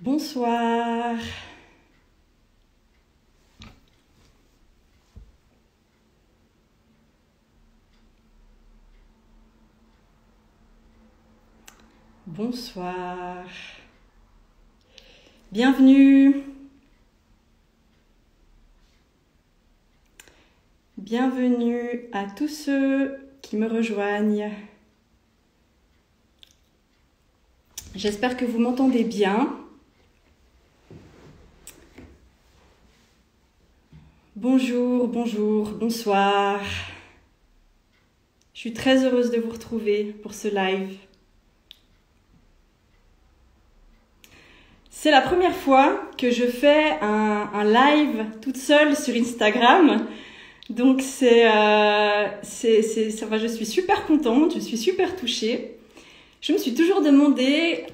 Bonsoir. Bonsoir. Bienvenue. Bienvenue à tous ceux qui me rejoignent. J'espère que vous m'entendez bien. Bonjour, bonsoir. Je suis très heureuse de vous retrouver pour ce live. C'est la première fois que je fais un live toute seule sur Instagram. Donc je suis super contente, je suis super touchée. Je me suis toujours demandé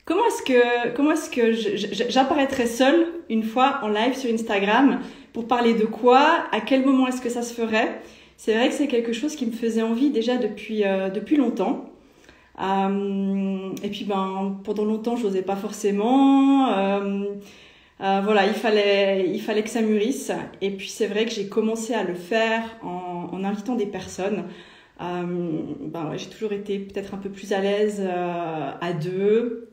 comment est-ce que j'apparaîtrais seule une fois en live sur Instagram pour parler de quoi, à quel moment est-ce que ça se ferait. C'est vrai que c'est quelque chose qui me faisait envie déjà depuis longtemps. Et puis pendant longtemps je n'osais pas forcément. Voilà, il fallait que ça mûrisse. Et puis c'est vrai que j'ai commencé à le faire en invitant des personnes. J'ai toujours été peut-être un peu plus à l'aise à deux,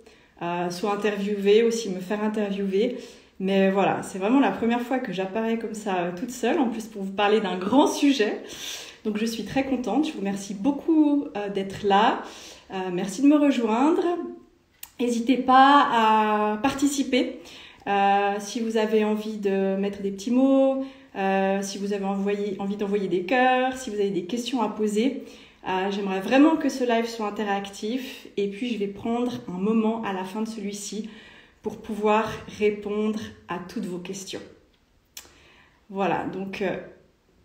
soit interviewer, aussi me faire interviewer. Mais voilà, c'est vraiment la première fois que j'apparais comme ça toute seule, en plus pour vous parler d'un grand sujet. Donc je suis très contente, je vous remercie beaucoup d'être là. Merci de me rejoindre. N'hésitez pas à participer si vous avez envie de mettre des petits mots, si vous avez envie d'envoyer des cœurs, si vous avez des questions à poser. J'aimerais vraiment que ce live soit interactif et puis je vais prendre un moment à la fin de celui-ci pour pouvoir répondre à toutes vos questions. Voilà, donc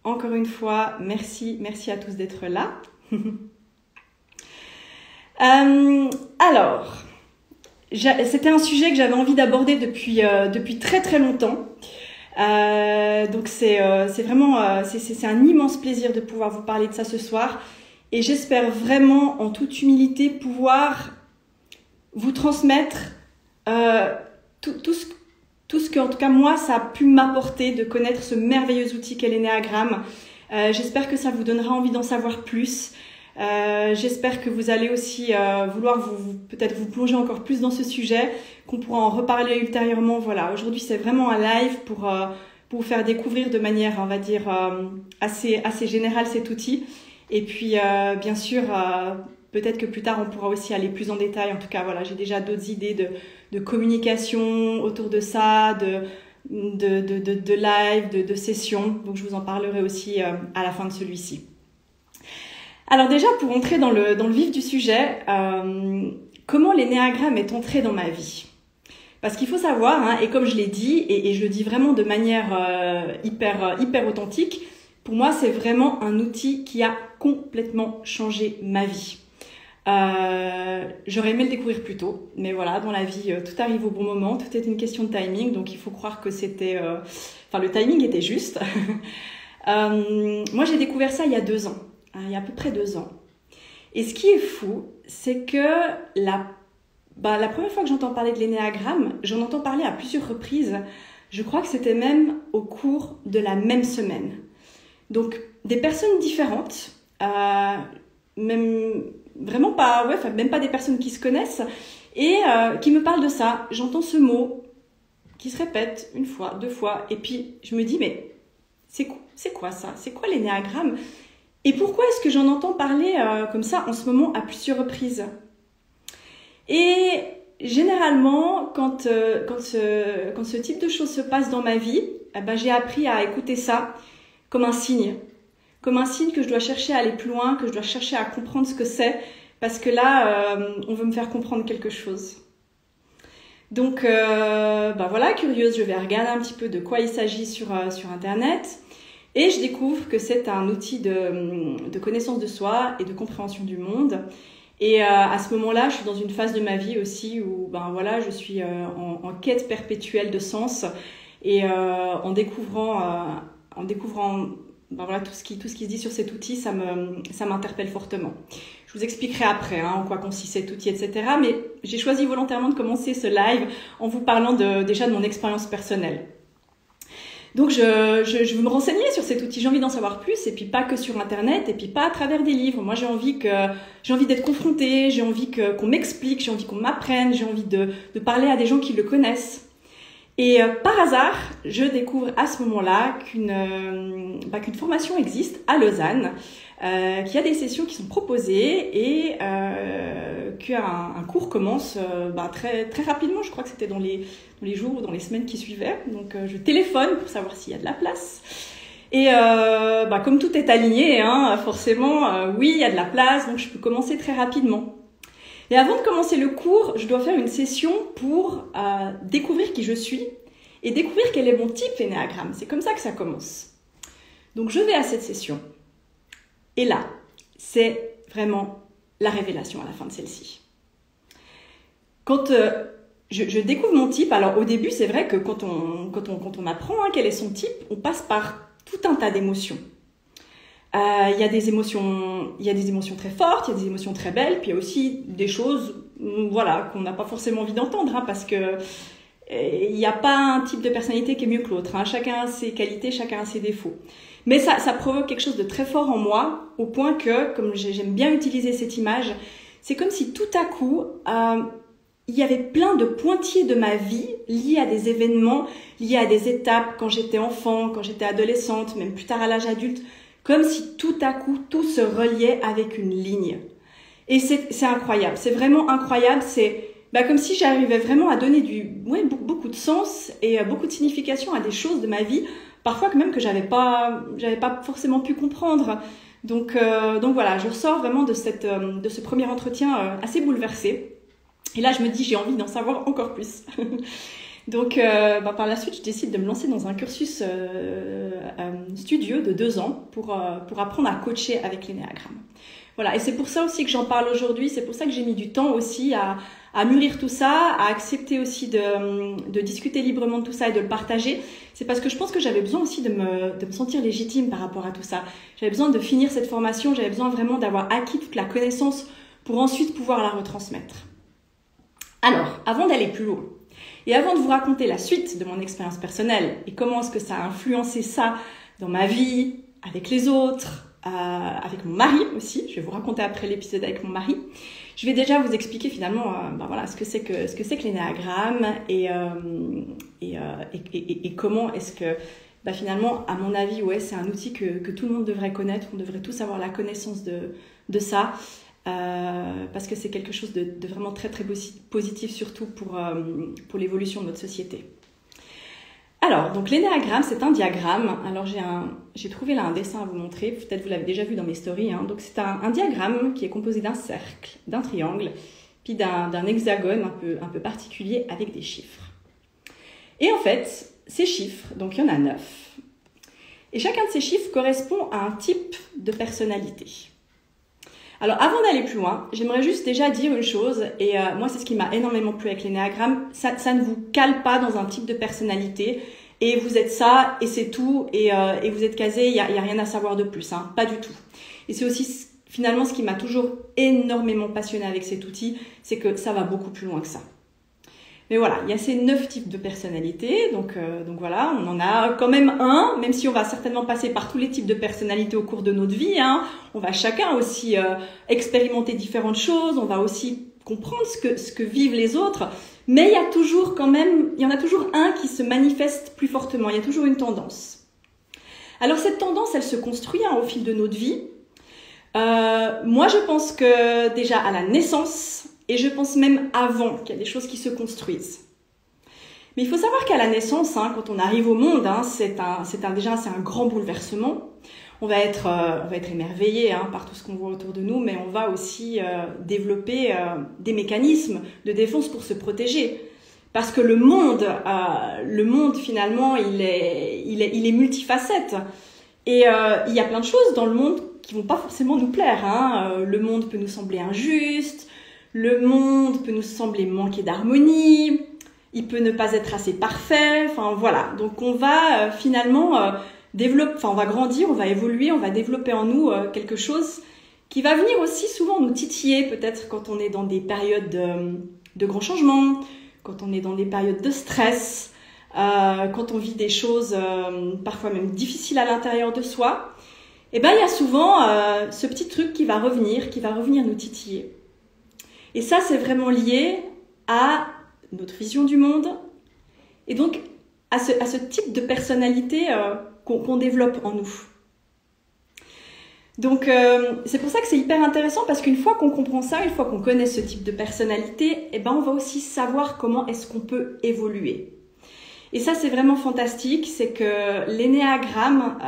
encore une fois, merci à tous d'être là. Alors, c'était un sujet que j'avais envie d'aborder depuis très très longtemps. Donc c'est vraiment c'est un immense plaisir de pouvoir vous parler de ça ce soir et j'espère vraiment en toute humilité pouvoir vous transmettre tout ce que en tout cas moi ça a pu m'apporter de connaître ce merveilleux outil qu'est l'énéagramme. J'espère que ça vous donnera envie d'en savoir plus. J'espère que vous allez aussi vouloir peut-être vous plonger encore plus dans ce sujet, qu'on pourra en reparler ultérieurement. Voilà, aujourd'hui c'est vraiment un live pour vous faire découvrir de manière, on va dire, assez générale cet outil. Et puis bien sûr, peut-être que plus tard on pourra aussi aller plus en détail. En tout cas, voilà, j'ai déjà d'autres idées de communication autour de ça, de live, de sessions. Donc je vous en parlerai aussi à la fin de celui-ci. Alors déjà, pour entrer dans le vif du sujet, comment l'énéagramme est entré dans ma vie? Parce qu'il faut savoir, et comme je l'ai dit, et je le dis vraiment de manière hyper authentique, pour moi, c'est vraiment un outil qui a complètement changé ma vie. J'aurais aimé le découvrir plus tôt, mais voilà, dans la vie, tout arrive au bon moment, tout est une question de timing, donc il faut croire que le timing était juste. Moi, j'ai découvert ça il y a 2 ans. Il y a à peu près 2 ans. Et ce qui est fou, c'est que la première fois que j'entends parler de l'énéagramme, j'en entends parler à plusieurs reprises. Je crois que c'était même au cours de la même semaine. Donc, des personnes différentes, même vraiment pas, même pas des personnes qui se connaissent, et qui me parlent de ça. J'entends ce mot qui se répète 1 fois, 2 fois, et puis je me dis, mais c'est quoi ça? C'est quoi l'énéagramme? Et pourquoi est-ce que j'en entends parler comme ça en ce moment à plusieurs reprises? Et généralement, quand ce type de choses se passe dans ma vie, j'ai appris à écouter ça comme un signe que je dois chercher à aller plus loin, que je dois chercher à comprendre ce que c'est, parce que là, on veut me faire comprendre quelque chose. Donc, voilà, curieuse, je vais regarder un petit peu de quoi il s'agit sur Internet. Et je découvre que c'est un outil de connaissance de soi et de compréhension du monde. Et à ce moment-là, je suis dans une phase de ma vie aussi où je suis en quête perpétuelle de sens. Et en découvrant ben voilà, tout ce qui se dit sur cet outil, ça m'interpelle fortement. Je vous expliquerai après en quoi consiste cet outil, etc. Mais j'ai choisi volontairement de commencer ce live en vous parlant déjà de mon expérience personnelle. Donc je veux me renseigner sur cet outil, j'ai envie d'en savoir plus, et puis pas que sur internet, et puis pas à travers des livres. Moi j'ai envie d'être confrontée, j'ai envie qu'on m'explique, j'ai envie qu'on m'apprenne, j'ai envie de parler à des gens qui le connaissent. Et par hasard, je découvre à ce moment-là qu'une formation existe à Lausanne, qu'il y a des sessions qui sont proposées et qu'un cours commence très très rapidement. Je crois que c'était dans les jours ou dans les semaines qui suivaient. Donc je téléphone pour savoir s'il y a de la place. Et comme tout est aligné, forcément, oui, il y a de la place, donc je peux commencer très rapidement. Et avant de commencer le cours, je dois faire une session pour découvrir qui je suis et découvrir quel est mon type énéagramme. C'est comme ça que ça commence. Donc je vais à cette session. Et là, c'est vraiment la révélation à la fin de celle-ci. Quand je découvre mon type, alors au début, c'est vrai que quand on apprend quel est son type, on passe par tout un tas d'émotions. Il y a des émotions très fortes, il y a des émotions très belles, puis il y a aussi des choses, voilà, qu'on n'a pas forcément envie d'entendre, parce que il n'y a pas un type de personnalité qui est mieux que l'autre. Chacun a ses qualités, chacun a ses défauts. Mais ça provoque quelque chose de très fort en moi, au point que, comme j'aime bien utiliser cette image, c'est comme si tout à coup, il y avait plein de pointillés de ma vie liés à des événements, liés à des étapes quand j'étais enfant, quand j'étais adolescente, même plus tard à l'âge adulte, comme si tout à coup, tout se reliait avec une ligne. Et c'est incroyable, c'est vraiment incroyable, c'est comme si j'arrivais vraiment à donner beaucoup de sens et beaucoup de signification à des choses de ma vie, parfois même que j'avais pas forcément pu comprendre. Donc voilà, je ressors vraiment de ce premier entretien assez bouleversée. Et là, je me dis, j'ai envie d'en savoir encore plus. Donc, par la suite, je décide de me lancer dans un cursus studieux de 2 ans pour apprendre à coacher avec l'énéagramme. Voilà, et c'est pour ça aussi que j'en parle aujourd'hui, c'est pour ça que j'ai mis du temps aussi à mûrir tout ça, à accepter aussi de discuter librement de tout ça et de le partager. C'est parce que je pense que j'avais besoin aussi de me sentir légitime par rapport à tout ça. J'avais besoin de finir cette formation, j'avais besoin vraiment d'avoir acquis toute la connaissance pour ensuite pouvoir la retransmettre. Alors, avant d'aller plus loin, et avant de vous raconter la suite de mon expérience personnelle et comment est-ce que ça a influencé ça dans ma vie, avec les autres, avec mon mari aussi, je vais vous raconter après l'épisode avec mon mari, je vais déjà vous expliquer finalement ce que c'est que l'énéagramme et comment est-ce que finalement, à mon avis, c'est un outil que tout le monde devrait connaître, on devrait tous avoir la connaissance de ça. Parce que c'est quelque chose de vraiment très très positif, surtout pour l'évolution de notre société. Alors, donc l'énéagramme, c'est un diagramme. Alors j'ai trouvé là un dessin à vous montrer, peut-être vous l'avez déjà vu dans mes stories. Donc c'est un diagramme qui est composé d'un cercle, d'un triangle, puis d'un hexagone un peu particulier avec des chiffres. Et en fait, ces chiffres, donc il y en a 9. Et chacun de ces chiffres correspond à un type de personnalité. Alors, avant d'aller plus loin, j'aimerais juste déjà dire une chose, et moi, c'est ce qui m'a énormément plu avec l'énéagramme, ça ne vous cale pas dans un type de personnalité, et vous êtes ça, et c'est tout, et vous êtes casé, il y a rien à savoir de plus, pas du tout. Et c'est aussi finalement ce qui m'a toujours énormément passionnée avec cet outil, c'est que ça va beaucoup plus loin que ça. Mais voilà, il y a ces 9 types de personnalités, donc voilà, on en a quand même un, même si on va certainement passer par tous les types de personnalités au cours de notre vie, on va chacun aussi expérimenter différentes choses, on va aussi comprendre ce que vivent les autres, mais il y en a toujours un qui se manifeste plus fortement, il y a toujours une tendance. Alors cette tendance, elle se construit au fil de notre vie. Moi, je pense que déjà à la naissance, et je pense même avant qu'il y a des choses qui se construisent. Mais il faut savoir qu'à la naissance, quand on arrive au monde, c'est un grand bouleversement. On va être émerveillé par tout ce qu'on voit autour de nous, mais on va aussi développer des mécanismes de défense pour se protéger. Parce que le monde finalement, il est multifacette. Et il y a plein de choses dans le monde qui vont pas forcément nous plaire. Le monde peut nous sembler injuste. Le monde peut nous sembler manquer d'harmonie, il peut ne pas être assez parfait, enfin voilà. Donc on va finalement on va grandir, on va évoluer, on va développer en nous quelque chose qui va venir aussi souvent nous titiller, peut-être quand on est dans des périodes de grands changements, quand on est dans des périodes de stress, quand on vit des choses parfois même difficiles à l'intérieur de soi. Et ben il y a souvent ce petit truc qui va revenir nous titiller. Et ça, c'est vraiment lié à notre vision du monde et donc à ce type de personnalité qu'on développe en nous. Donc c'est pour ça que c'est hyper intéressant, parce qu'une fois qu'on comprend ça, une fois qu'on connaît ce type de personnalité, eh ben on va aussi savoir comment est-ce qu'on peut évoluer. Et ça, c'est vraiment fantastique, c'est que l'énéagramme,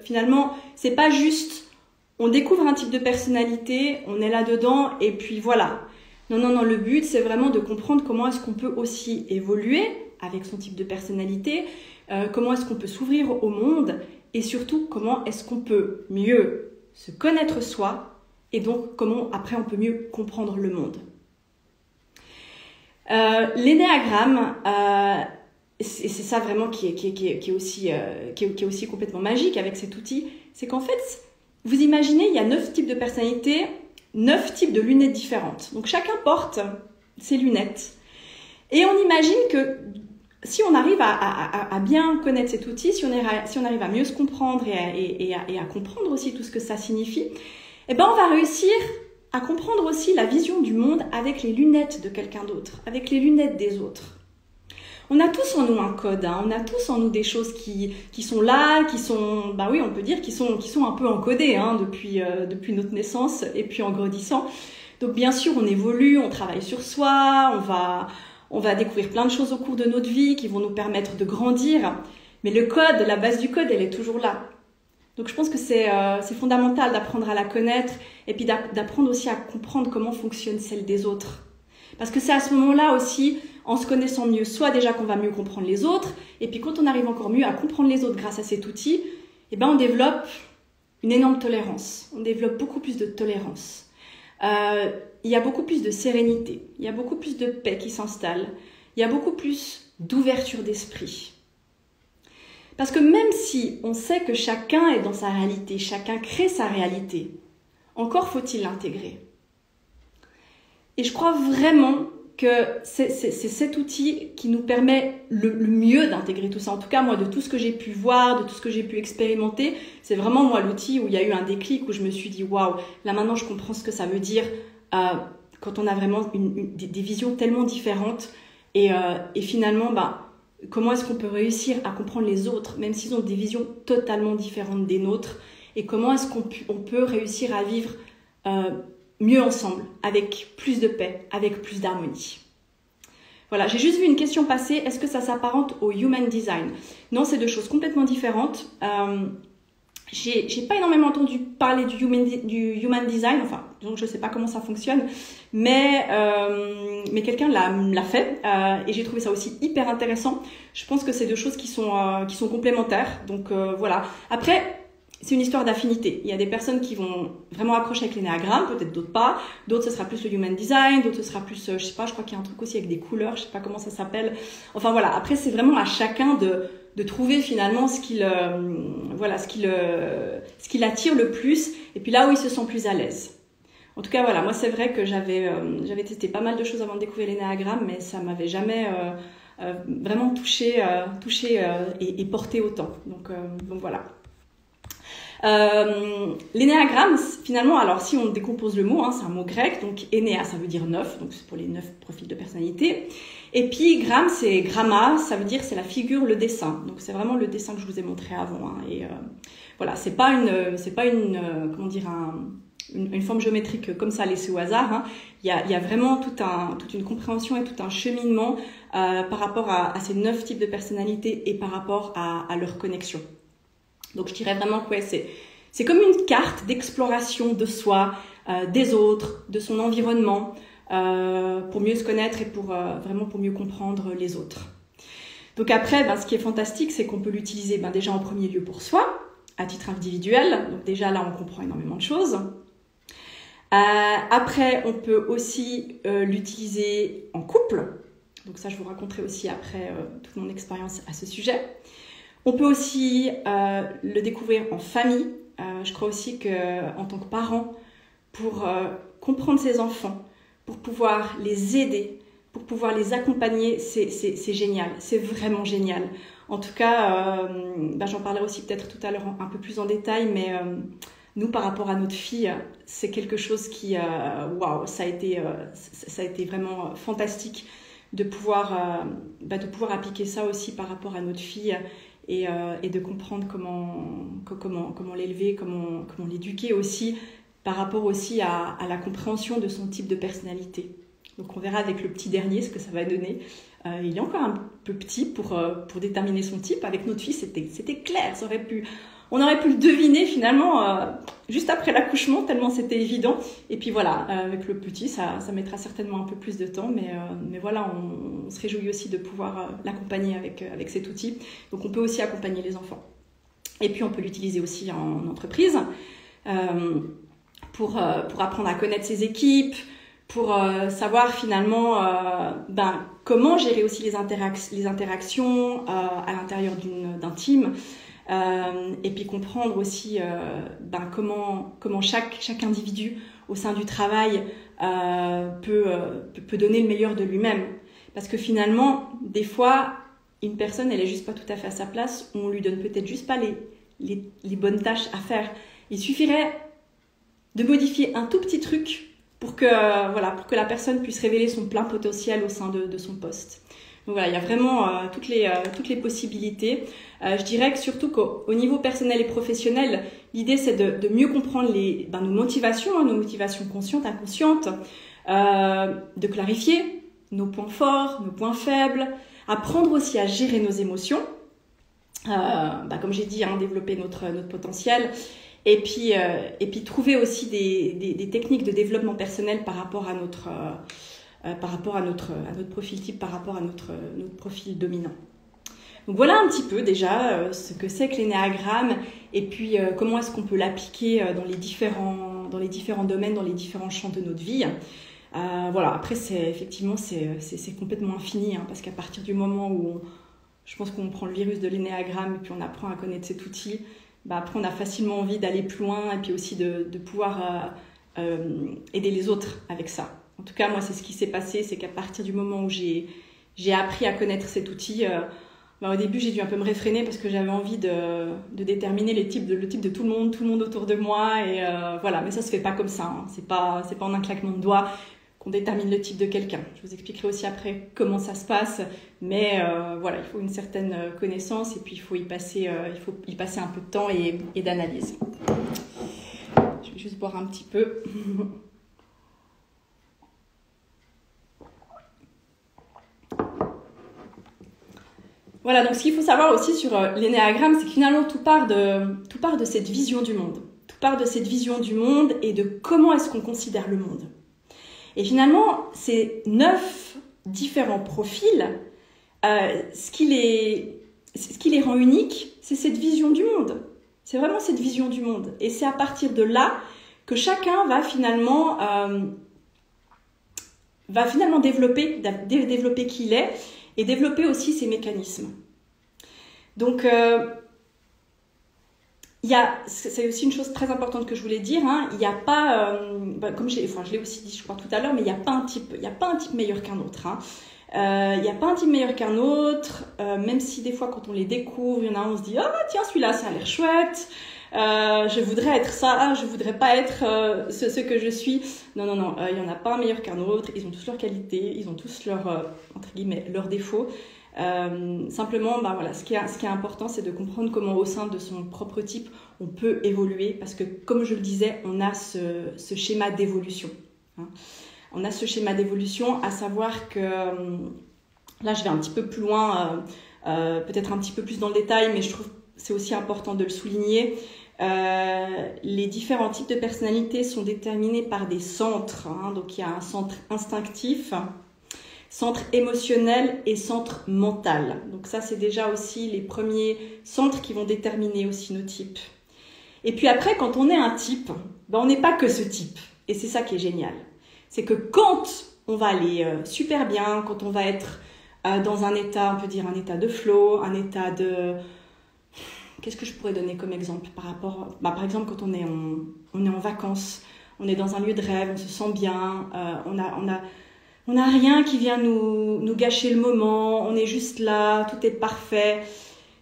finalement, c'est pas juste on découvre un type de personnalité, on est là-dedans et puis voilà. Non, le but, c'est vraiment de comprendre comment est-ce qu'on peut aussi évoluer avec son type de personnalité, comment est-ce qu'on peut s'ouvrir au monde et surtout comment est-ce qu'on peut mieux se connaître soi et donc comment après on peut mieux comprendre le monde. L'énéagramme, c'est ça vraiment qui est aussi complètement magique avec cet outil, c'est qu'en fait, vous imaginez, il y a 9 types de personnalités, 9 types de lunettes différentes. Donc chacun porte ses lunettes. Et on imagine que si on arrive à bien connaître cet outil, si on arrive à mieux se comprendre et à comprendre aussi tout ce que ça signifie, eh ben on va réussir à comprendre aussi la vision du monde avec les lunettes de quelqu'un d'autre, avec les lunettes des autres. On a tous en nous un code, hein, on a tous en nous des choses qui sont là, qui sont, bah oui, on peut dire qui sont un peu encodées hein, depuis notre naissance et puis en grandissant. Donc bien sûr, on évolue, on travaille sur soi, on va découvrir plein de choses au cours de notre vie qui vont nous permettre de grandir. Mais le code, la base du code, elle est toujours là. Donc je pense que c'est fondamental d'apprendre à la connaître et puis d'apprendre aussi à comprendre comment fonctionne celle des autres. Parce que c'est à ce moment-là aussi, en se connaissant mieux, soit déjà qu'on va mieux comprendre les autres, et puis quand on arrive encore mieux à comprendre les autres grâce à cet outil, eh ben on développe une énorme tolérance. On développe beaucoup plus de tolérance. Il y a beaucoup plus de sérénité, il y a beaucoup plus de paix qui s'installe, il y a beaucoup plus d'ouverture d'esprit. Parce que même si on sait que chacun est dans sa réalité, chacun crée sa réalité, encore faut-il l'intégrer. Et je crois vraiment que c'est cet outil qui nous permet le mieux d'intégrer tout ça. En tout cas, moi, de tout ce que j'ai pu voir, de tout ce que j'ai pu expérimenter, c'est vraiment moi l'outil où il y a eu un déclic, où je me suis dit « Waouh, là maintenant je comprends ce que ça veut dire quand on a vraiment des visions tellement différentes. » Et finalement, comment est-ce qu'on peut réussir à comprendre les autres, même s'ils ont des visions totalement différentes des nôtres, et comment est-ce qu'on peut réussir à vivre mieux ensemble, avec plus de paix, avec plus d'harmonie. Voilà, j'ai juste vu une question passer, est-ce que ça s'apparente au Human Design? Non, c'est deux choses complètement différentes. J'ai pas énormément entendu parler du Human Design, enfin, donc je sais pas comment ça fonctionne, mais quelqu'un l'a fait et j'ai trouvé ça aussi hyper intéressant. Je pense que c'est deux choses qui sont complémentaires, donc voilà. Après, c'est une histoire d'affinité. Il y a des personnes qui vont vraiment accrocher avec l'énéagramme, peut-être d'autres pas. D'autres, ce sera plus le Human Design. D'autres, ce sera plus, je sais pas, je crois qu'il y a un truc aussi avec des couleurs. Je sais pas comment ça s'appelle. Enfin, voilà. Après, c'est vraiment à chacun de trouver finalement ce qui l'attire le plus. Et puis là où il se sent plus à l'aise. En tout cas, voilà. Moi, c'est vrai que j'avais testé pas mal de choses avant de découvrir l'énéagramme, mais ça m'avait jamais vraiment touché et porté autant. Donc voilà. L'énéagramme, finalement, alors si on décompose le mot, hein, c'est un mot grec, donc énéa, ça veut dire 9, donc c'est pour les 9 profils de personnalité. Et puis gramme, c'est gramma, ça veut dire c'est la figure, le dessin. Donc c'est vraiment le dessin que je vous ai montré avant. Hein, et voilà, c'est pas une forme géométrique comme ça laissée au hasard. Hein. Il y a vraiment toute une compréhension et tout un cheminement par rapport à ces 9 types de personnalités et par rapport à leur connexion. Donc je dirais vraiment que ouais, c'est comme une carte d'exploration de soi, des autres, de son environnement, pour mieux se connaître et vraiment pour mieux comprendre les autres. Donc après, ce qui est fantastique, c'est qu'on peut l'utiliser déjà en premier lieu pour soi, à titre individuel. Donc déjà là, on comprend énormément de choses. Après, on peut aussi l'utiliser en couple. Donc ça, je vous raconterai aussi après toute mon expérience à ce sujet. On peut aussi le découvrir en famille. Je crois aussi qu'en tant que parent, pour comprendre ses enfants, pour pouvoir les aider, pour pouvoir les accompagner, c'est génial, c'est vraiment génial. En tout cas, j'en parlerai aussi peut-être tout à l'heure un peu plus en détail, mais nous, par rapport à notre fille, c'est quelque chose qui, waouh, ça a été vraiment fantastique de pouvoir appliquer ça aussi par rapport à notre fille et de comprendre comment l'élever, comment l'éduquer aussi, par rapport aussi à la compréhension de son type de personnalité. Donc on verra avec le petit dernier ce que ça va donner. Il est encore un peu petit pour déterminer son type. Avec notre fille, c'était clair. On aurait pu le deviner finalement juste après l'accouchement, tellement c'était évident. Et puis voilà, avec le petit, ça mettra certainement un peu plus de temps. Mais voilà, on se réjouit aussi de pouvoir l'accompagner avec cet outil. Donc on peut aussi accompagner les enfants. Et puis on peut l'utiliser aussi en entreprise pour apprendre à connaître ses équipes, pour savoir finalement comment gérer aussi les interactions à l'intérieur d'un team, et puis comprendre aussi comment chaque individu au sein du travail peut donner le meilleur de lui-même. Parce que finalement, des fois, une personne, elle est juste pas tout à fait à sa place, on lui donne peut-être juste pas les bonnes tâches à faire. Il suffirait de modifier un tout petit truc pour que la personne puisse révéler son plein potentiel au sein de son poste. Donc voilà, il y a vraiment toutes les possibilités. Je dirais que surtout qu'au niveau personnel et professionnel, l'idée c'est de mieux comprendre nos motivations, nos motivations conscientes, inconscientes, de clarifier nos points forts, nos points faibles, apprendre aussi à gérer nos émotions, comme j'ai dit, développer notre potentiel. Et puis trouver aussi des techniques de développement personnel par rapport à notre profil type, par rapport à notre profil dominant. Donc voilà un petit peu déjà ce que c'est que l'énéagramme et puis comment est-ce qu'on peut l'appliquer dans les différents domaines, dans les différents champs de notre vie. Après c'est complètement infini, parce qu'à partir du moment où je pense qu'on prend le virus de l'énéagramme et puis on apprend à connaître cet outil, après on a facilement envie d'aller plus loin et puis aussi de pouvoir aider les autres avec ça. En tout cas, moi, c'est ce qui s'est passé, c'est qu'à partir du moment où j'ai appris à connaître cet outil, au début, j'ai dû un peu me réfréner parce que j'avais envie de déterminer le type de tout le monde autour de moi. Et voilà, mais ça se fait pas comme ça. C'est pas en un claquement de doigts qu'on détermine le type de quelqu'un. Je vous expliquerai aussi après comment ça se passe. Mais il faut une certaine connaissance et puis il faut y passer un peu de temps et d'analyse. Je vais juste boire un petit peu. Voilà, donc ce qu'il faut savoir aussi sur l'énéagramme, c'est que finalement tout part de cette vision du monde. Tout part de cette vision du monde et de comment est-ce qu'on considère le monde. Et finalement, ces 9 différents profils, ce qui les rend uniques, c'est cette vision du monde. C'est vraiment cette vision du monde. Et c'est à partir de là que chacun va finalement développer qui il est et développer aussi ses mécanismes. Donc, c'est aussi une chose très importante que je voulais dire, il n'y a pas, comme je l'ai aussi dit je crois tout à l'heure, mais il n'y a pas un type meilleur qu'un autre. Il n'y a pas un type meilleur qu'un autre, même si des fois quand on les découvre, il y en a un, on se dit « Ah tiens, celui-là ça a l'air chouette, je voudrais être ça, je voudrais pas être ce que je suis. » Non, il n'y en a pas un meilleur qu'un autre, ils ont tous leurs qualités, ils ont tous entre guillemets, leurs défauts. Simplement, ce qui est important, c'est de comprendre comment au sein de son propre type, on peut évoluer, parce que comme je le disais, on a ce schéma d'évolution. On a ce schéma d'évolution, à savoir que, là je vais un petit peu plus loin, peut-être un petit peu plus dans le détail, mais je trouve que c'est aussi important de le souligner. Les différents types de personnalités sont déterminés par des centres. Donc il y a un centre instinctif, centre émotionnel et centre mental. Donc ça, c'est déjà aussi les premiers centres qui vont déterminer aussi nos types. Et puis après, quand on est un type, on n'est pas que ce type. Et c'est ça qui est génial. C'est que quand on va aller super bien, quand on va être dans un état, on peut dire un état de flow, un état Qu'est-ce que je pourrais donner comme exemple par rapport, par exemple, quand on est en vacances, on est dans un lieu de rêve, on se sent bien, on a rien qui vient nous gâcher le moment, on est juste là, tout est parfait.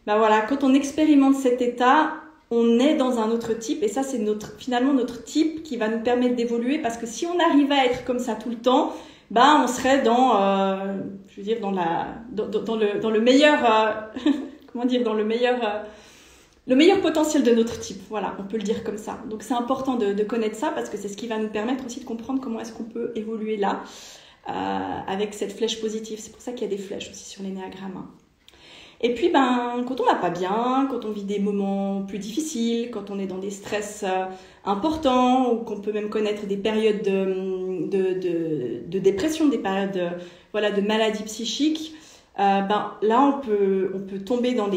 Voilà, quand on expérimente cet état, on est dans un autre type, et ça c'est finalement notre type qui va nous permettre d'évoluer, parce que si on arrivait à être comme ça tout le temps, on serait dans le meilleur, comment dire, dans le meilleur potentiel de notre type. Voilà, on peut le dire comme ça. Donc c'est important de connaître ça, parce que c'est ce qui va nous permettre aussi de comprendre comment est-ce qu'on peut évoluer là, avec cette flèche positive. C'est pour ça qu'il y a des flèches aussi sur l'énéagramme. Et puis, quand on va pas bien, quand on vit des moments plus difficiles, quand on est dans des stress importants, ou qu'on peut même connaître des périodes de dépression, des périodes de maladie psychique, là on peut tomber dans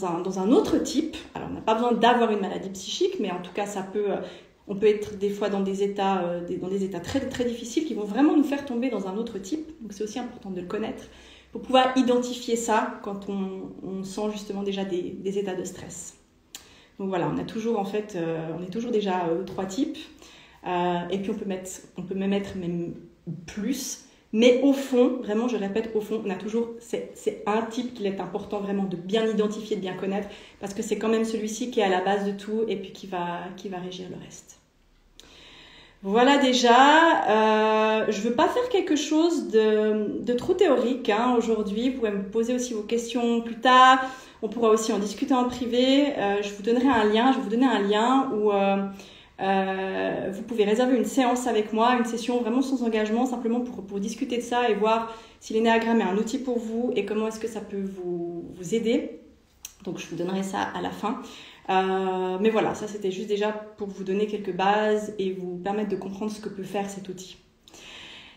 un autre type. Alors on n'a pas besoin d'avoir une maladie psychique, mais en tout cas on peut être des fois dans des états très très difficiles qui vont vraiment nous faire tomber dans un autre type. Donc c'est aussi important de le connaître pour pouvoir identifier ça quand on sent justement déjà des états de stress. Donc voilà, on est toujours déjà 3 types, et puis on peut même mettre même plus, mais au fond, vraiment je répète, au fond, on a toujours, c'est un type qu'il est important vraiment de bien identifier, de bien connaître, parce que c'est quand même celui-ci qui est à la base de tout, et puis qui va régir le reste. Voilà déjà, je veux pas faire quelque chose de trop théorique aujourd'hui. Vous pouvez me poser aussi vos questions plus tard. On pourra aussi en discuter en privé. Je vais vous donner un lien où vous pouvez réserver une séance avec moi, une session vraiment sans engagement, simplement pour discuter de ça et voir si l'énéagramme est un outil pour vous et comment est-ce que ça peut vous aider. Donc je vous donnerai ça à la fin. Mais voilà, ça c'était juste déjà pour vous donner quelques bases et vous permettre de comprendre ce que peut faire cet outil.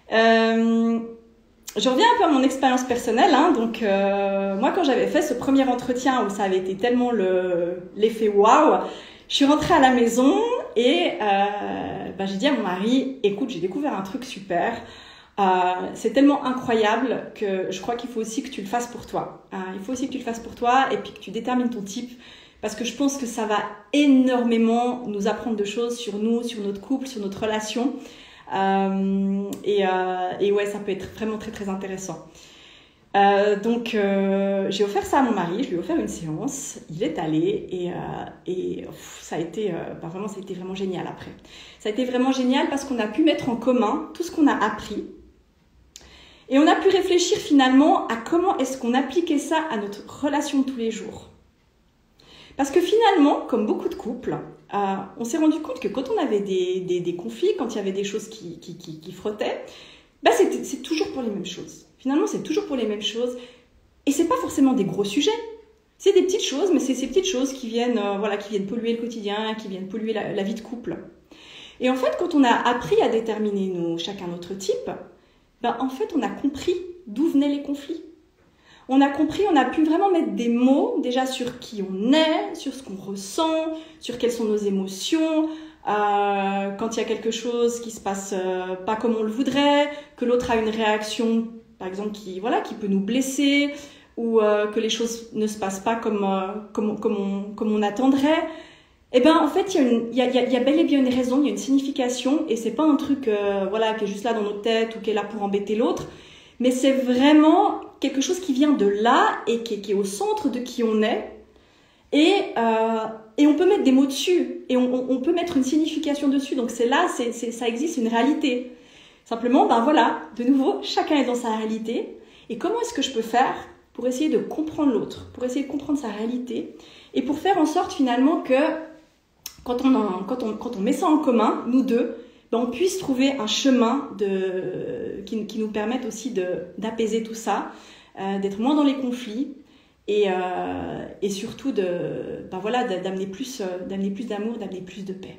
Je reviens un peu à mon expérience personnelle. Donc moi quand j'avais fait ce premier entretien où ça avait été tellement l'effet waouh, je suis rentrée à la maison et j'ai dit à mon mari, écoute, j'ai découvert un truc super. C'est tellement incroyable que je crois qu'il faut aussi que tu le fasses pour toi. Il faut aussi que tu le fasses pour toi et puis que tu détermines ton type. Parce que je pense que ça va énormément nous apprendre de choses sur nous, sur notre couple, sur notre relation. Et ouais, ça peut être vraiment très très intéressant. Donc j'ai offert ça à mon mari, je lui ai offert une séance, il est allé et ça a été vraiment génial après. Ça a été vraiment génial parce qu'on a pu mettre en commun tout ce qu'on a appris. Et on a pu réfléchir finalement à comment est-ce qu'on appliquait ça à notre relation de tous les jours. Parce que finalement, comme beaucoup de couples, on s'est rendu compte que quand on avait des conflits, quand il y avait des choses qui frottaient, c'est toujours pour les mêmes choses. Finalement, c'est toujours pour les mêmes choses. Et c'est pas forcément des gros sujets. C'est des petites choses, mais c'est ces petites choses qui viennent polluer le quotidien, qui viennent polluer la vie de couple. Et en fait, quand on a appris à déterminer chacun notre type, en fait, on a compris d'où venaient les conflits. On a compris, on a pu vraiment mettre des mots déjà sur qui on est, sur ce qu'on ressent, sur quelles sont nos émotions, quand il y a quelque chose qui se passe pas comme on le voudrait, que l'autre a une réaction, par exemple, qui peut nous blesser, ou que les choses ne se passent pas comme on attendrait. En fait, il y a bel et bien une raison, il y a une signification, et c'est pas un truc qui est juste là dans notre tête ou qui est là pour embêter l'autre, mais c'est vraiment quelque chose qui vient de là et qui est au centre de qui on est. Et on peut mettre des mots dessus et on peut mettre une signification dessus. Donc ça existe, une réalité. Simplement, de nouveau, chacun est dans sa réalité. Et comment est-ce que je peux faire pour essayer de comprendre l'autre, pour essayer de comprendre sa réalité et pour faire en sorte finalement que quand on met ça en commun, nous deux, on puisse trouver un chemin qui nous permette aussi d'apaiser tout ça, d'être moins dans les conflits et surtout d'amener plus d'amour, d'amener plus de paix.